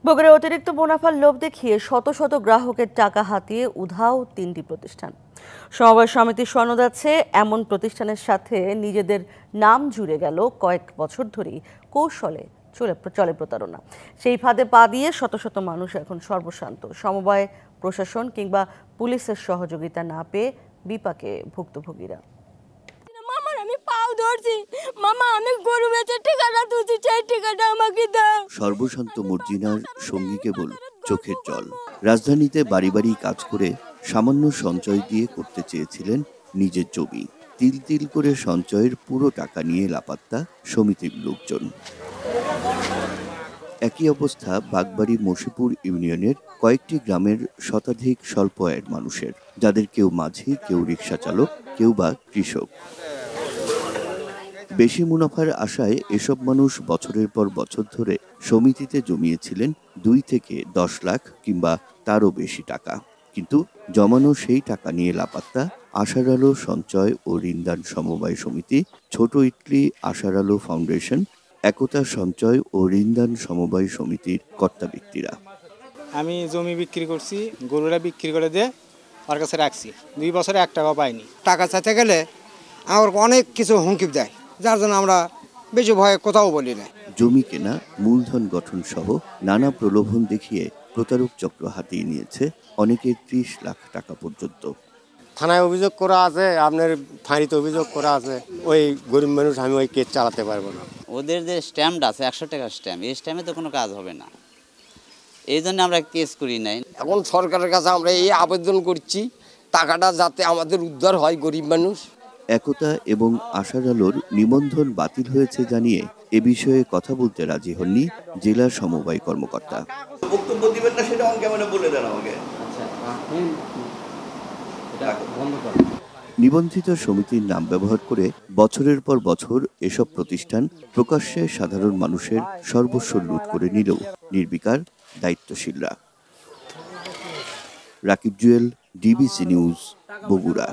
বগুড়ায় অতিরিক্ত মুনাফার লোভ দেখিয়ে শত শত গ্রাহকের টাকা হাতিয়ে উধাও 3টি প্রতিষ্ঠান। সমবায় সমিতি সনদ আছে এমন প্রতিষ্ঠানের সাথে নিজেদের নাম জুড়ে গেল কয়েক বছর ধরেই কৌশলে চলে প্রতারণা। সেই ফাঁদে পা দিয়ে শত শত মানুষ এখন সর্বশান্ত। সমবায় প্রশাসন কিংবা পুলিশের সহযোগিতা না পেয়ে বিপাকে ভুক্তভোগীরা। আমি পাও ধরছি, মামা আমি গরু বেচে ঠিকানা তুলছি, সেই ঠিকানা আমাকে দাও। সর্বশান্ত মর্জিনার সঙ্গী কেবল চোখের জল। রাজধানীতে বাড়ি বাড়ি কাজ করে সামান্য সঞ্চয় দিয়ে করতে চেয়েছিলেন নিজের জমি। তিল তিল করে সঞ্চয়ের পুরো টাকা নিয়ে লাপাত্তা সমিতির লোকজন। একই অবস্থা বাগবাড়ি মশিপুর ইউনিয়নের কয়েকটি গ্রামের শতাধিক স্বল্প আয়ের মানুষের, যাদের কেউ মাঝি, কেউ রিক্সা চালক, কেউ বা কৃষক। বেশি মুনাফার আশায় এসব মানুষ বছরের পর বছর ধরে সমিতিতে জমিয়েছিলেন 2 থেকে 10 লাখ কিংবা তারও বেশি টাকা। কিন্তু জমানো সেই টাকা নিয়ে লাপাত্তা আশার আলো সঞ্চয় ও ঋণদান সমবায় সমিতি, ছোট ইটলি আশার আলো ফাউন্ডেশন, একতা সঞ্চয় ও ঋণদান সমবায় সমিতির কর্তা ব্যক্তিরা। আমি জমি বিক্রি করছি, গরুরা বিক্রি করে দিয়ে ওর কাছে রাখছি, 2 বছরে 1 টাকাও পাইনি। টাকা চাইতে গেলে আমার অনেক কিছু হুমকি দেয়, যার জন্য আমরা বেশি ভয়ে কোথাও বলি না। জমি কেনা, মূলধন গঠন সহ নানা প্রলোভন দেখিয়ে প্রতারক চক্র হাতিয়ে নিয়েছে অনেকের 30 লাখ টাকা পর্যন্ত। থানায় অভিযোগ করা আছে, আপনার ফাঁড়িতে অভিযোগ করা আছে। ওই গরিব মানুষ, আমি ওই কেস চালাতে পারবো না। ওদের যে স্ট্যাম্প আছে 100 টাকার স্ট্যাম্প, এই স্ট্যাম্পে তো কোনো কাজ হবে না, এই জন্য আমরা কেস করি নাই। এখন সরকারের কাছে আমরা এই আবেদন করছি, টাকাটা যাতে আমাদের উদ্ধার হয়, গরিব মানুষ। একতা এবং আশার আলোর নিবন্ধন বাতিল হয়েছে জানিয়ে এ বিষয়ে কথা বলতে রাজি হননি জেলা সমবায় কর্মকর্তা। বক্তব্য দিবেন না সেটা অন ক্যামেরা বলে দেন আমাকে। নিবন্ধিত সমিতির নাম ব্যবহার করে বছরের পর বছর এসব প্রতিষ্ঠান প্রকাশ্যে সাধারণ মানুষের সর্বস্ব লুট করে নিলেও নির্বিকার দায়িত্বশীলরা। Rakib Jewel, DBC News, Bogura.